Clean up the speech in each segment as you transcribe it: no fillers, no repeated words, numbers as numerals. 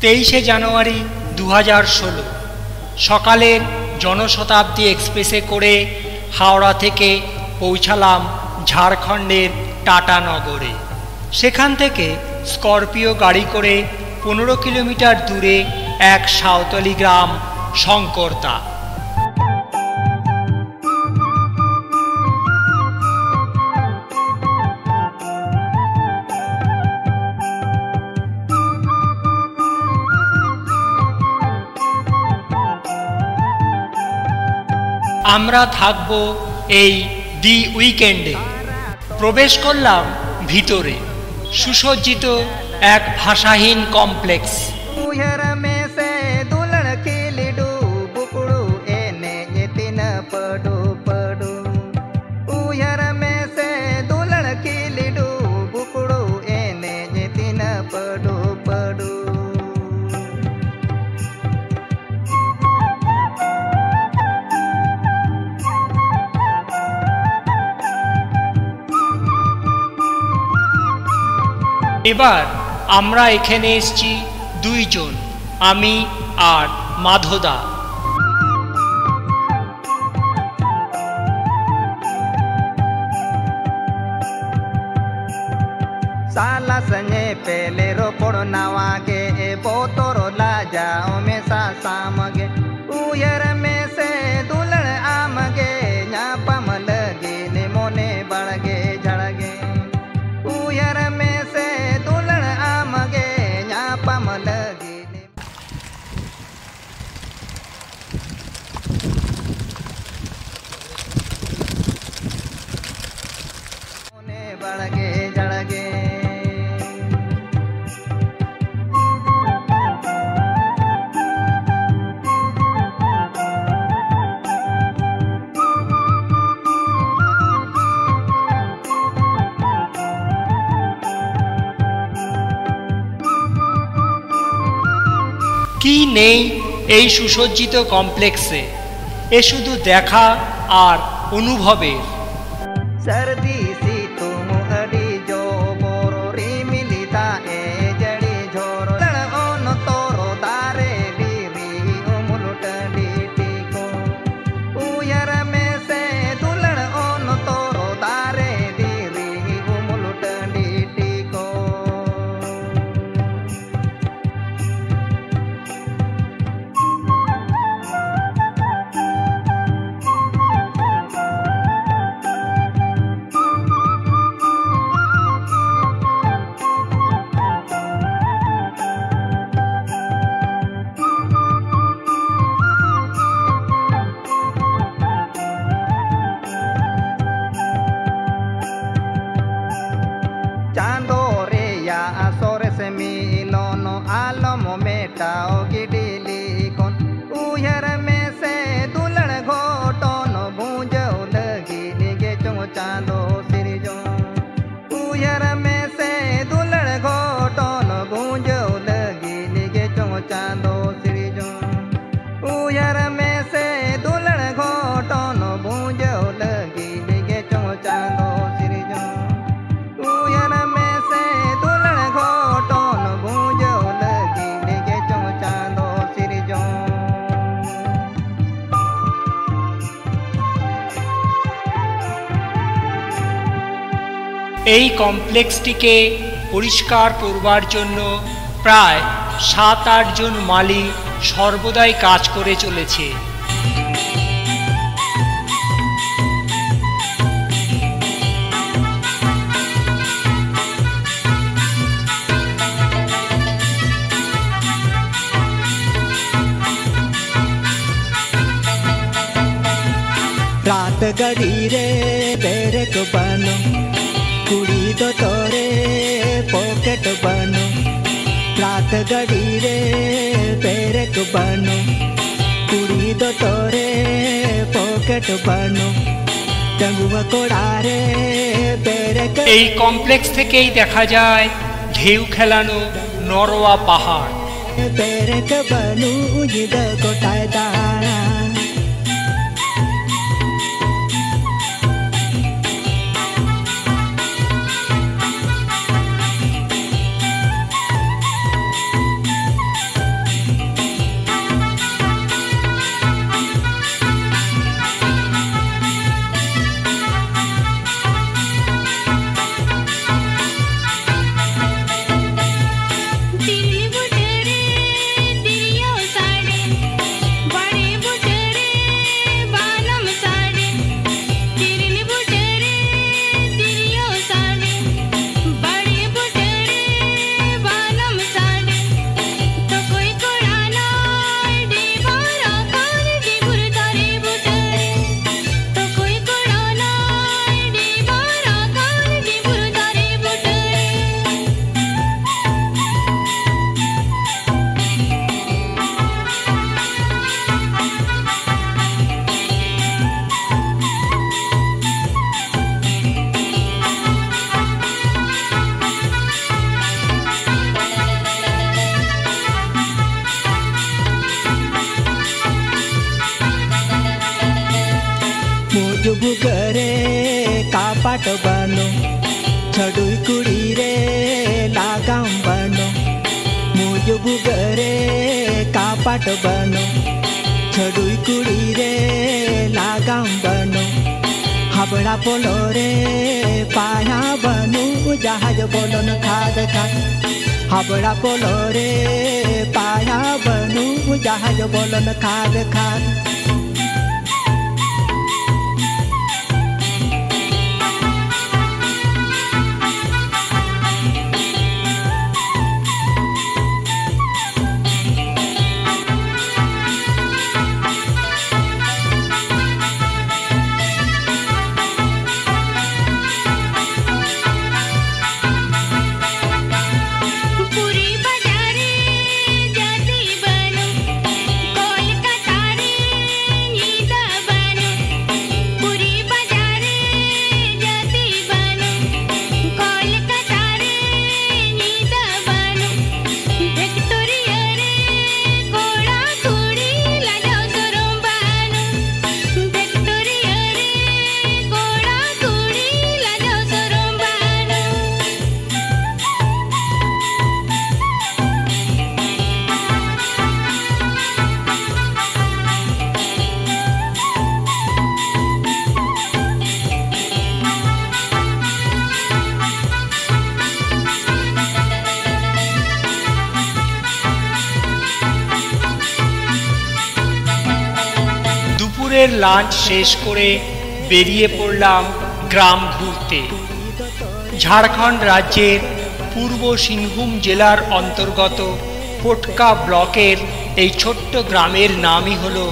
23শে জানুয়ারি 2016 সকালের জনশতাব্দী এক্সপ্রেসে করে হাওড়া থেকে পৌঁছালাম ঝাড়খণ্ডের টাটানগরে। সেখান থেকে স্করপিও গাড়ি করে 15 কিলোমিটার দূরে এক সাঁওতালি গ্রাম শঙ্করদা। আমরা থাকব এই দি উইকেন্ডে। প্রবেশ করলাম ভিতরে, সুসজ্জিত এক ভাষাহীন কমপ্লেক্স। এবার আমরা এখানে এসেছি দুইজন, আমি আর মাধবদা। साला संगे पहले रोपड़ नवागे बोतरो लाजा में सा सामगे उयर में से दुलड़ आमगे न्यापम लगे ने मोने बढ़गे झड़गे उयर में से दुलड़ आमगे न्यापम लगे मोने बढ़गे झड़गे। কি নেই এই সুসজ্জিত কমপ্লেক্সে, এ শুধু দেখা আর অনুভবের। सर्दी सी तुम अड़ी जो बोरो री मिलिता ए जड़ी झोरो लड़ोन तोरो दारे बीरी उमुलुट डीटी को उयर में से दुलड़ ओन तोरो दारे बीरी उमुलुट डीटी को। चांदो रे या सोरे से मिलोनो आलमो मेटाओ गिडिली कोन उयर में से दुलड़ घोटोनो भूंजो लगी निगे चुंग चांदो सिरिजो उयर में से दुलड़ घोटोनो भूंजो लगी निगे चुंग चांदो सिरिजो उयर में से दुलड़ घोटोनो भूंजो लगी निगे चुंग चांदो सिरिजो उयर में से दुलड़ घोटोन भूंजो लगी निगे चुंग चांदो सिरिजो। এই কমপ্লেক্সটিকে পরিষ্কার করবার জন্য প্রায় 7-8 জন মালি সর্বদাই কাজ করে চলেছে। रात गड़ी रे तेरे को बनो कुड़ी दो तोरे पॉकेट बनो रात गड़ी रे तेरे को बनो कुड़ी दो तोरे पॉकेट बनो टंगुआ कोड़ारे तेरे को। এই কমপ্লেক্স থেকেই দেখা যায় ঢেউ খেলানো নরওয়া পাহাড়। तेरे को बनू जिद कोटाय दाना बुगरे कापाट बनो छडुई कुड़ी रे लागाम बनो मुझ बुगरे कापाट बनो छडुई कुड़ी रे लागाम बनो हाबड़ा पोलो रे पाया बनो जहाज बोलो न खाद खाद हाबड़ा पोलो रे पाया बनो जहाज बोलो न खाद खाद লাঞ্চ শেষ করে বেরিয়ে পড়লাম গ্রাম ঘুরতে। ঝাড়খণ্ড রাজ্যের পূর্ব সিংভূম জেলার অন্তর্গত পোটকা ব্লকের এই ছোট্ট গ্রামের নামই হলো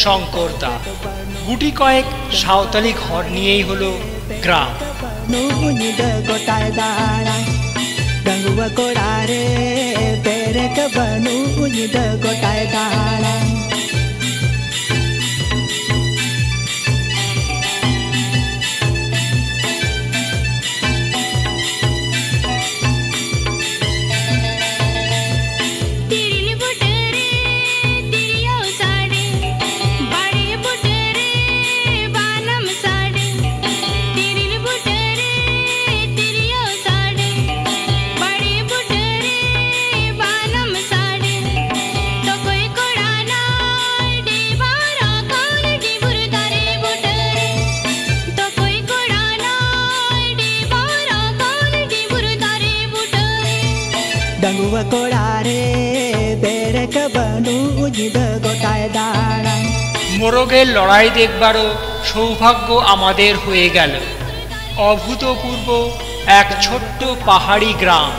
শঙ্করদা। গুটি কয়েক সাঁওতালি ঘর নিয়েই হলো গ্রাম। মোরগের লড়াই দেখবারও সৌভাগ্য আমাদের হয়ে গেল। অভূতপূর্ব এক ছোট্ট পাহাড়ি গ্রাম।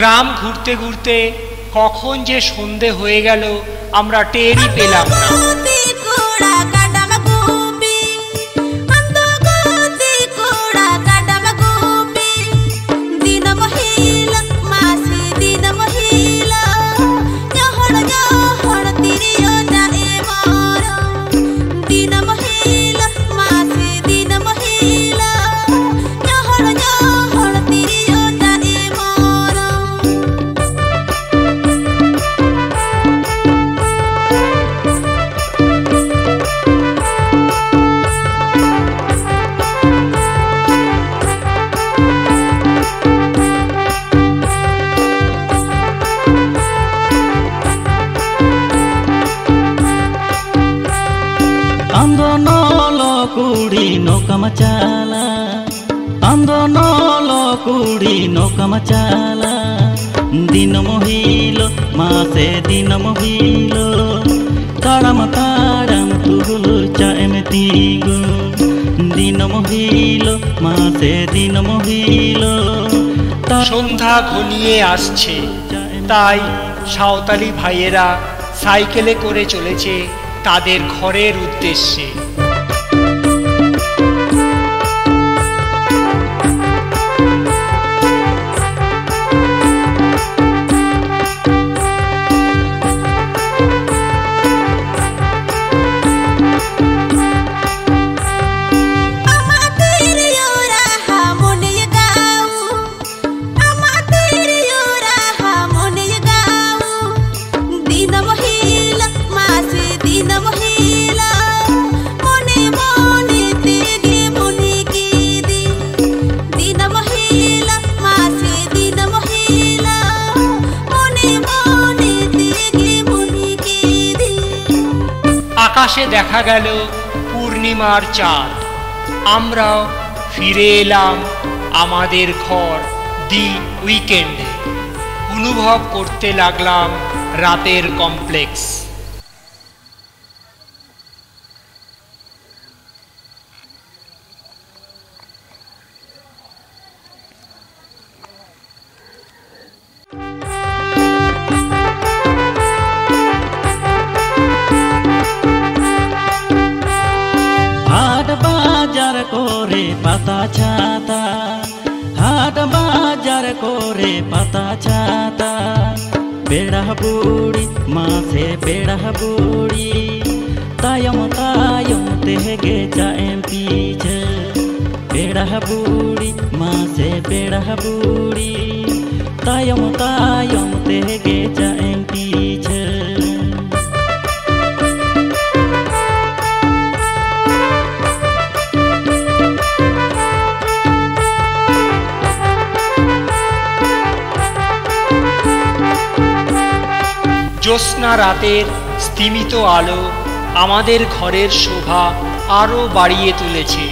গ্রাম ঘুরতে ঘুরতে কখন যে সন্ধে হয়ে গেল আমরা টেরই পেলাম না। नौका आंदोलन कुड़ी नौका मचाला दिन मोहिलो मासे दिन मोहिलो ताड़म ताड़म तुगुलु चाएम तीगु दिन मोहिलो मासे दिन मोहिलो। সন্ধ্যা ঘনিয়ে আসছে, তাই সাঁওতালি ভাইয়েরা সাইকেলে করে চলেছে তাদের ঘরের উদ্দেশ্যে। আকাশে দেখা গেল পূর্ণিমার চাঁদ। আমরাও ফিরে এলাম আমাদের ঘর দি উইকেন্ডে। অনুভব করতে লাগলাম রাতের কমপ্লেক্স। হাট বাজার করে পাতা ছাতা, হাট বাজার করে পাতা ছাতা, বেড়া বুড়ি মাসে বেড়া বুড়ি, তায়ম তায়ম তেগে যাएम पीछे। बेड़ा बुड़ी मासे बेड़ा बुड़ी, तायम तायम तेगे जाएम पीछे। জ্যোৎস্না রাতের স্তিমিত আলো আমাদের ঘরের শোভা আরও বাড়িয়ে তুলেছে।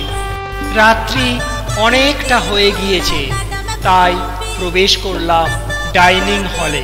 রাত্রি অনেকটা হয়ে গিয়েছে, তাই প্রবেশ করলাম ডাইনিং হলে।